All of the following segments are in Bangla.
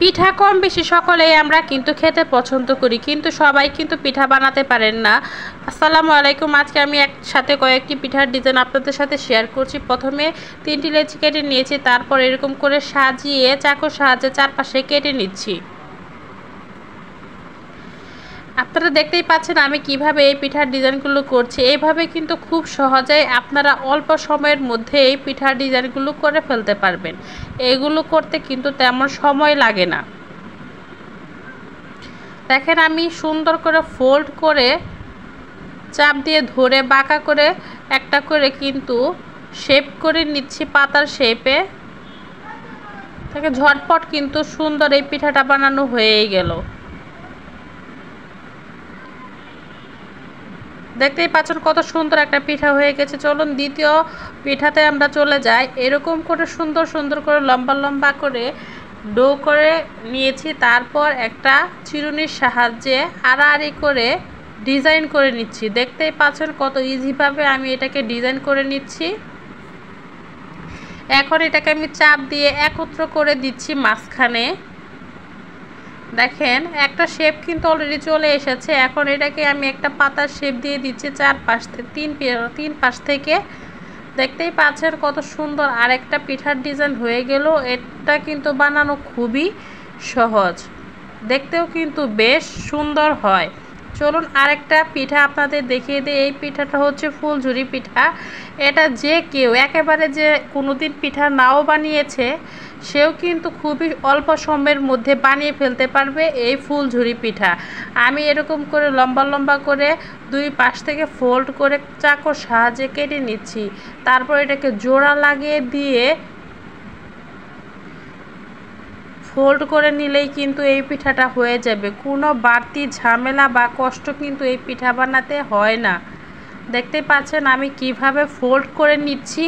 পিঠা কম বেশি সকলেই আমরা কিন্তু খেতে পছন্দ করি, কিন্তু সবাই কিন্তু পিঠা বানাতে পারেন না। আসসালামু আলাইকুম। আজকে আমি একসাথে কয়েকটি পিঠার ডিজাইন আপনাদের সাথে শেয়ার করছি। প্রথমে 3টি লেচি কেটে নিয়েছি, তারপর এরকম করে সাজিয়ে চাকুর সাহায্যে চারপাশে কেটে নিচ্ছি। আপনারা দেখতেই পাচ্ছেন আমি কিভাবে এই পিঠার ডিজাইনগুলো করছি। এইভাবে কিন্তু খুব সহজেই আপনারা অল্প সময়ের মধ্যে এই পিঠার ডিজাইনগুলো করে ফেলতে পারবেন। এগুলো করতে কিন্তু তেমন সময় লাগে না। দেখেন আমি সুন্দর করে ফোল্ড করে চাপ দিয়ে ধরে বাঁকা করে একটা করে কিন্তু শেপ করে নিচ্ছি পাতার শেপে। তাকে ঝটপট কিন্তু সুন্দর এই পিঠাটা বানানো হয়েই গেল। দেখতেই পাচ্ছেন কত সুন্দর একটা পিঠা হয়ে গেছে। চলুন দ্বিতীয় পিঠাতে আমরা চলে যাই। এরকম করে সুন্দর সুন্দর করে লম্বা লম্বা করে ডো করে নিয়েছি, তারপর একটা চিরুনির সাহায্যে আড়াআড়ি করে ডিজাইন করে নিচ্ছি। দেখতেই পাচ্ছেন কত ইজিভাবে আমি এটাকে ডিজাইন করে নিচ্ছি। এখন এটাকে আমি চাপ দিয়ে একত্র করে দিচ্ছি মাঝখানে। দেখেন একটা শেপ কিন্তু অলরেডি চলে এসেছে। এখন এটাকে আমি একটা পাতার শেপ দিয়ে দিচ্ছি চারপাশ থেকে, তিন পাশ থেকে। দেখতেই পাচ্ছেন কত সুন্দর আরেকটা পিঠার ডিজাইন হয়ে গেল। এটা কিন্তু বানানো খুবই সহজ, দেখতেও কিন্তু বেশ সুন্দর হয়। চলুন আরেকটা পিঠা আপনাদের দেখিয়ে দিই। এই পিঠাটা হচ্ছে ফুলঝুরি পিঠা। এটা যে কেউ একেবারে যে কোনোদিন পিঠা নাও বানিয়েছে সেও কিন্তু খুবই অল্প সময়ের মধ্যে বানিয়ে ফেলতে পারবে এই ফুলঝুরি পিঠা। আমি এরকম করে লম্বা লম্বা করে দুই পাশ থেকে ফোল্ড করে চাকুর সাহায্যে কেটে নিচ্ছি। তারপর এটাকে জোড়া লাগিয়ে দিয়ে ফোল্ড করে নিলেই কিন্তু এই পিঠাটা হয়ে যাবে। কোনো বাড়তি ঝামেলা বা কষ্ট কিন্তু এই পিঠা বানাতে হয় না। দেখতে পাচ্ছেন আমি কিভাবে ফোল্ড করে নিচ্ছি।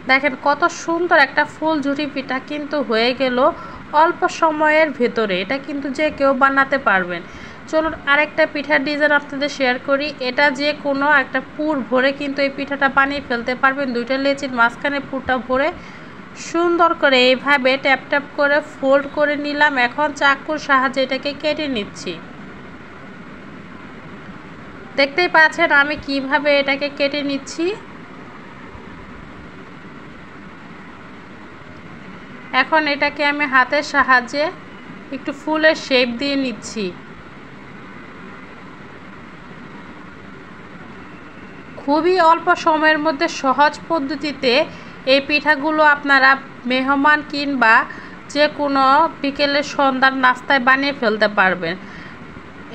দেখেন কত সুন্দর একটা ফুলঝুরি পিঠা কিন্তু হয়ে গেল অল্প সময়ের ভেতরে। এটা কিন্তু যে কেউ বানাতে পারবেন। চলুন আরেকটা পিঠার ডিজাইন আপনাদের শেয়ার করি। এটা যে কোনো একটা পুর ভরে কিন্তু এই পিঠাটা বানিয়ে ফেলতে পারবেন। দুইটা লেচির মাঝখানে পুরটা ভরে সুন্দর করে এইভাবে ট্যাপ ট্যাপ করে ফোল্ড করে নিলাম। এখন চাকুর সাহায্যে এটাকে কেটে নিচ্ছি। দেখতেই পাচ্ছেন আমি কিভাবে এটাকে কেটে নিচ্ছি। এখন এটাকে আমি হাতের সাহায্যে একটু ফুলের শেপ দিয়ে নিচ্ছি। খুবই অল্প সময়ের মধ্যে সহজ পদ্ধতিতে এই পিঠাগুলো আপনারা মেহমান কিংবা যে কোনো বিকেলের সন্ধ্যার নাস্তায় বানিয়ে ফেলতে পারবেন।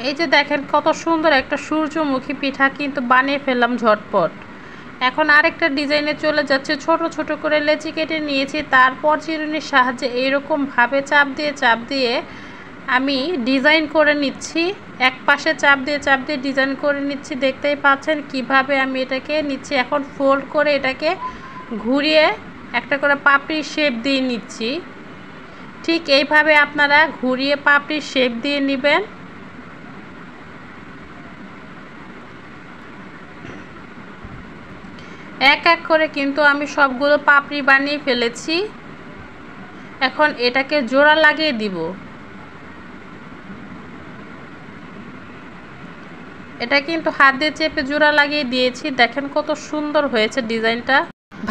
এই যে দেখেন কত সুন্দর একটা সূর্যমুখী পিঠা কিন্তু বানিয়ে ফেললাম ঝটপট। এখন আরেকটা ডিজাইনে চলে যাচ্ছে। ছোট ছোট করে লেচি কেটে নিয়েছি, তারপর চিরুনির সাহায্যে এইরকমভাবে চাপ দিয়ে আমি ডিজাইন করে নিচ্ছি। এক পাশে চাপ দিয়ে ডিজাইন করে নিচ্ছি। দেখতেই পাচ্ছেন কিভাবে আমি এটাকে নিচ্ছি। এখন ফোল্ড করে এটাকে ঘুরিয়ে একটা করে পাপড়ির শেপ দিয়ে নিচ্ছি। ঠিক এইভাবে আপনারা ঘুরিয়ে পাপড়ির শেপ দিয়ে নেবেন। এক এক করে কিন্তু আমি সবগুলো পাপড়ি বানিয়ে ফেলেছি। এখন এটাকে জোড়া লাগিয়ে দিব। এটা কিন্তু হাত দিয়ে চেপে জোড়া লাগিয়ে দিয়েছি। দেখেন কত সুন্দর হয়েছে ডিজাইনটা।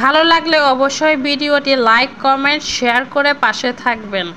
ভালো লাগলে অবশ্যই ভিডিওটি লাইক, কমেন্ট, শেয়ার করে পাশে থাকবেন।